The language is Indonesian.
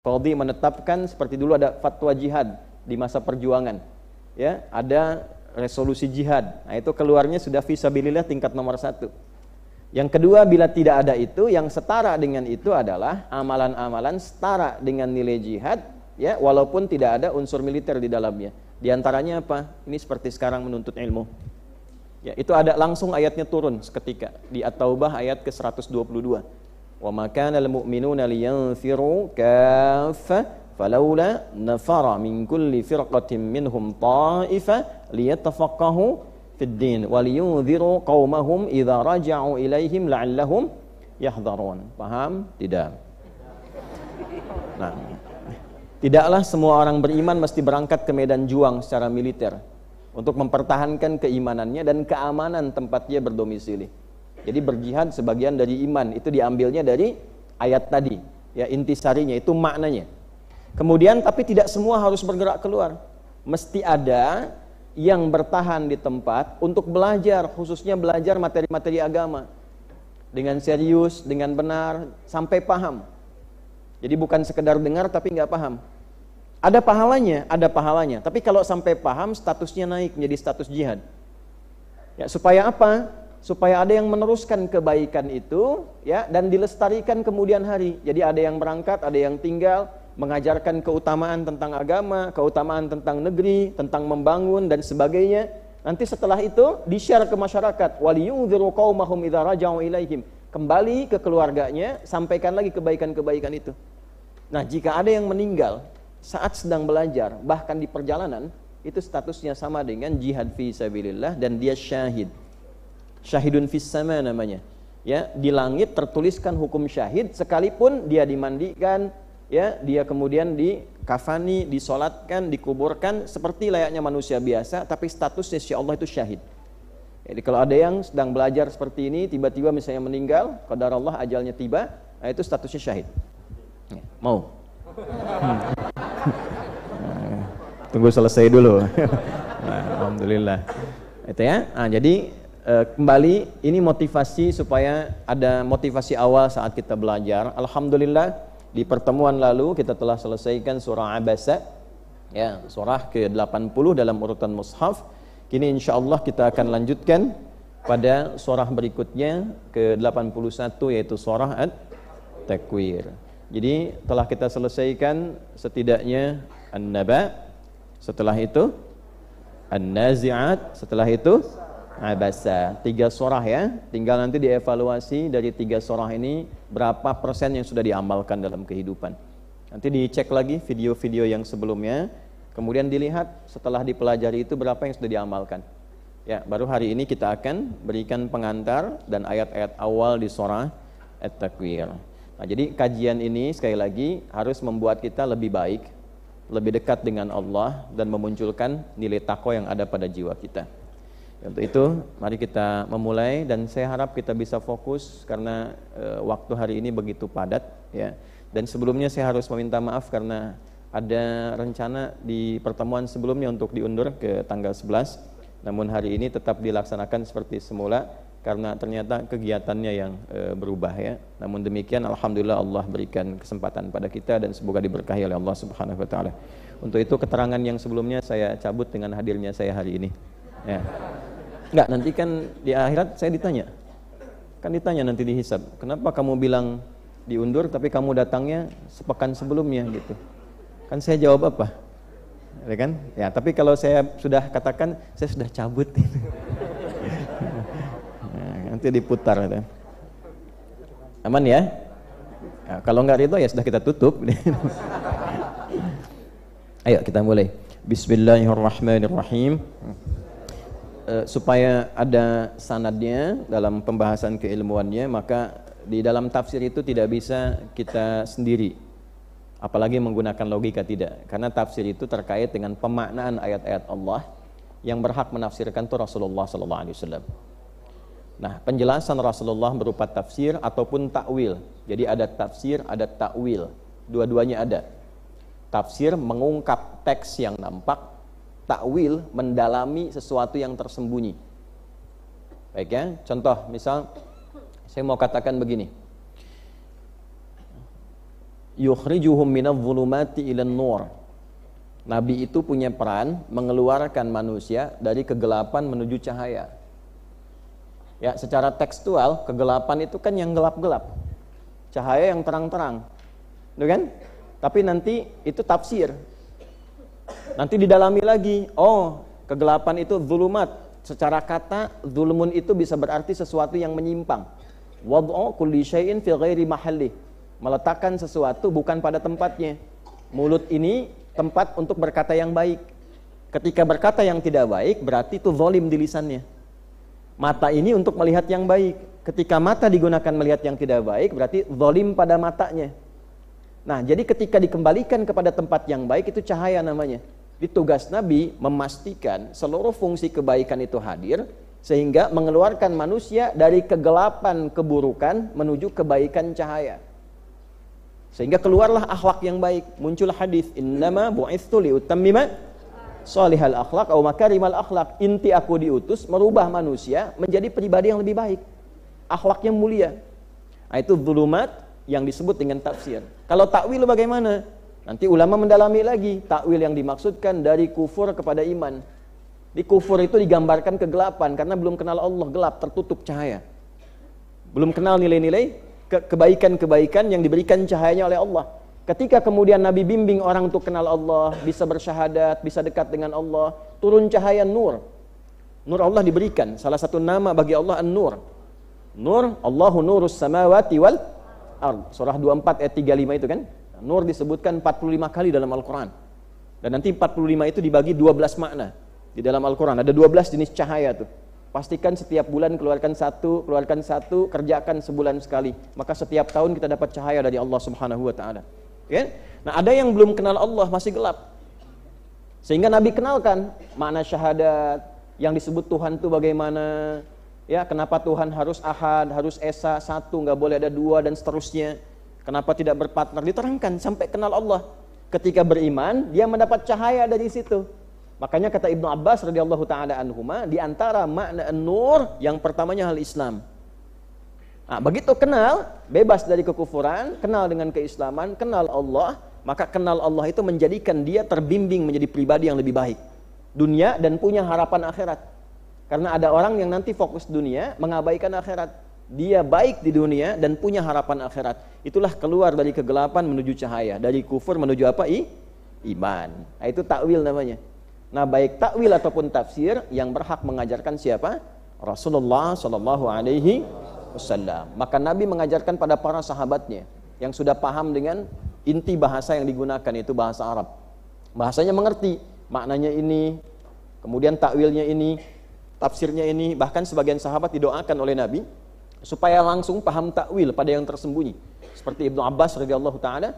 Qadhi menetapkan seperti dulu ada fatwa jihad di masa perjuangan. Ya, ada resolusi jihad. Nah, itu keluarnya sudah fisabilillah tingkat nomor 1. Yang kedua, bila tidak ada itu, yang setara dengan itu adalah amalan-amalan setara dengan nilai jihad, ya, walaupun tidak ada unsur militer di dalamnya. Di antaranya apa? Ini seperti sekarang menuntut ilmu. Ya, itu ada langsung ayatnya turun seketika di At-Taubah ayat ke-122. Wa ma kana al-mu'minuna liyanfiru kaffa falawla nafara min kulli firqatin minhum ta'ifa liyatafaqahu fid din wa liyunziru qaumahum idza raja'u ilaihim la'allahum yahdharun. Paham? Tidak. Nah, tidaklah semua orang beriman mesti berangkat ke medan juang secara militer untuk mempertahankan keimanannya dan keamanan tempat dia berdomisili. Jadi berjihad sebagian dari iman, itu diambilnya dari ayat tadi, ya, intisarinya, itu maknanya. Kemudian tapi tidak semua harus bergerak keluar. Mesti ada yang bertahan di tempat untuk belajar, khususnya belajar materi-materi agama dengan serius, dengan benar, sampai paham. Jadi bukan sekedar dengar tapi nggak paham. Ada pahalanya. Tapi kalau sampai paham, statusnya naik menjadi status jihad. Ya, supaya apa? Supaya ada yang meneruskan kebaikan itu, ya, dan dilestarikan kemudian hari. Jadi ada yang berangkat, ada yang tinggal, mengajarkan keutamaan tentang agama, keutamaan tentang negeri, tentang membangun dan sebagainya. Nanti setelah itu di-share ke masyarakat. Waliyunziru qaumahum idza raja'u ilaihim. Kembali ke keluarganya, sampaikan lagi kebaikan-kebaikan itu. Nah, jika ada yang meninggal saat sedang belajar, bahkan di perjalanan, itu statusnya sama dengan jihad fi sabilillah dan dia syahid. Syahidun fis sama namanya. Ya, di langit tertuliskan hukum syahid sekalipun dia dimandikan, ya, dia kemudian dikafani, disolatkan, dikuburkan seperti layaknya manusia biasa, tapi statusnya insya Allah itu syahid. Jadi kalau ada yang sedang belajar seperti ini, tiba-tiba misalnya meninggal, qadarullah ajalnya tiba, nah itu statusnya syahid. Mau? Tunggu selesai dulu. Nah, alhamdulillah. Itu ya. Nah, jadi kembali ini motivasi supaya ada motivasi awal saat kita belajar. Alhamdulillah di pertemuan lalu kita telah selesaikan surah Abasa, ya, surah ke-80 dalam urutan mushaf. Kini insyaallah kita akan lanjutkan pada surah berikutnya ke-81 yaitu surah At-Takwir. Jadi telah kita selesaikan setidaknya An-Naba, setelah itu An-Nazi'at, setelah itu Abasa. 3 surah ya. Tinggal nanti dievaluasi dari 3 surah ini berapa persen yang sudah diamalkan dalam kehidupan. Nanti dicek lagi video-video yang sebelumnya, kemudian dilihat setelah dipelajari itu berapa yang sudah diamalkan. Ya, baru hari ini kita akan berikan pengantar dan ayat-ayat awal di surah At-Takwir. Nah, jadi kajian ini sekali lagi harus membuat kita lebih baik, lebih dekat dengan Allah dan memunculkan nilai takwa yang ada pada jiwa kita. Untuk itu, mari kita memulai dan saya harap kita bisa fokus karena waktu hari ini begitu padat, ya. Dan sebelumnya saya harus meminta maaf karena ada rencana di pertemuan sebelumnya untuk diundur ke tanggal 11. Namun hari ini tetap dilaksanakan seperti semula karena ternyata kegiatannya yang berubah, ya. Namun demikian alhamdulillah Allah berikan kesempatan pada kita dan semoga diberkahi oleh Allah Subhanahu wa taala. Untuk itu keterangan yang sebelumnya saya cabut dengan hadirnya saya hari ini. Ya. Enggak, nanti kan di akhirat saya ditanya. Kan ditanya nanti dihisab. Kenapa kamu bilang diundur tapi kamu datangnya sepekan sebelumnya gitu. Kan saya jawab apa? Ya kan? Ya, tapi kalau saya sudah katakan saya sudah cabut gitu. Nah, nanti diputar gitu. Aman ya? Ya, kalau enggak itu ya sudah kita tutup. Ayo kita mulai. Bismillahirrahmanirrahim. Supaya ada sanadnya dalam pembahasan keilmuannya, maka di dalam tafsir itu tidak bisa kita sendiri, apalagi menggunakan logika, tidak, karena tafsir itu terkait dengan pemaknaan ayat-ayat Allah yang berhak menafsirkan itu Rasulullah SAW. Nah, penjelasan Rasulullah berupa tafsir ataupun takwil. Jadi ada tafsir, ada takwil, dua-duanya ada. Tafsir mengungkap teks yang nampak, takwil mendalami sesuatu yang tersembunyi. Baik ya, contoh misal saya mau katakan begini. yukhrijuhum minadh-dhulumati ilan nur. Nabi itu punya peran mengeluarkan manusia dari kegelapan menuju cahaya. Ya, secara tekstual kegelapan itu kan yang gelap-gelap, cahaya yang terang-terang, betul kan? Tapi nanti itu tafsir. Nanti didalami lagi. Oh, kegelapan itu zulumat. Secara kata zulmun itu bisa berarti sesuatu yang menyimpang. Wad'u kulli syai'in fi ghairi mahalli. Meletakkan sesuatu bukan pada tempatnya. Mulut ini tempat untuk berkata yang baik. Ketika berkata yang tidak baik, berarti itu zalim di lisannya. Mata ini untuk melihat yang baik. Ketika mata digunakan melihat yang tidak baik, berarti zalim pada matanya. Nah, jadi ketika dikembalikan kepada tempat yang baik, itu cahaya namanya. Di tugas Nabi memastikan seluruh fungsi kebaikan itu hadir, sehingga mengeluarkan manusia dari kegelapan keburukan menuju kebaikan cahaya. Sehingga keluarlah akhlak yang baik. Muncul hadis, innama bu'itsu liutammima shalihal akhlaq atau makarimal akhlaq. Inti aku diutus merubah manusia menjadi pribadi yang lebih baik, akhlak yang mulia. Nah, itu zulumat yang disebut dengan tafsir. Kalau takwil bagaimana? Nanti ulama mendalami lagi. Takwil yang dimaksudkan dari kufur kepada iman. Di kufur itu digambarkan kegelapan karena belum kenal Allah, gelap, tertutup cahaya. Belum kenal nilai-nilai kebaikan-kebaikan yang diberikan cahayanya oleh Allah. Ketika kemudian Nabi bimbing orang untuk kenal Allah, bisa bersyahadat, bisa dekat dengan Allah, turun cahaya nur. Nur Allah diberikan. Salah satu nama bagi Allah An-Nur. Nur, Allahu nurus samawati wal ard. Surah 24 ayat 35 itu kan. Nur disebutkan 45 kali dalam Al-Quran. Dan nanti 45 itu dibagi 12 makna. Di dalam Al-Quran ada 12 jenis cahaya tuh. Pastikan setiap bulan keluarkan satu, kerjakan sebulan sekali. Maka setiap tahun kita dapat cahaya dari Allah Subhanahu wa taala. Ya? Nah, ada yang belum kenal Allah, masih gelap. Sehingga Nabi kenalkan makna syahadat, yang disebut Tuhan itu bagaimana, ya, kenapa Tuhan harus ahad, harus esa, satu, nggak boleh ada dua dan seterusnya. Kenapa tidak berpartner, diterangkan sampai kenal Allah. Ketika beriman, dia mendapat cahaya dari situ. Makanya kata Ibnu Abbas radhiyallahu taala anhuma, di antara makna an-nur yang pertamanya hal Islam. Nah, begitu kenal, bebas dari kekufuran, kenal dengan keislaman, kenal Allah, maka kenal Allah itu menjadikan dia terbimbing menjadi pribadi yang lebih baik dunia dan punya harapan akhirat. Karena ada orang yang nanti fokus dunia, mengabaikan akhirat. Dia baik di dunia dan punya harapan akhirat. Itulah keluar dari kegelapan menuju cahaya, dari kufur menuju apa? Iman. Nah, itu takwil namanya. Nah, baik takwil ataupun tafsir yang berhak mengajarkan siapa? Rasulullah sallallahu alaihi wasallam. Maka Nabi mengajarkan pada para sahabatnya yang sudah paham dengan inti bahasa yang digunakan, itu bahasa Arab. Bahasanya mengerti, maknanya ini, kemudian takwilnya ini, tafsirnya ini. Bahkan sebagian sahabat didoakan oleh Nabi supaya langsung paham takwil pada yang tersembunyi. Seperti Ibnu Abbas radhiyallahu taala,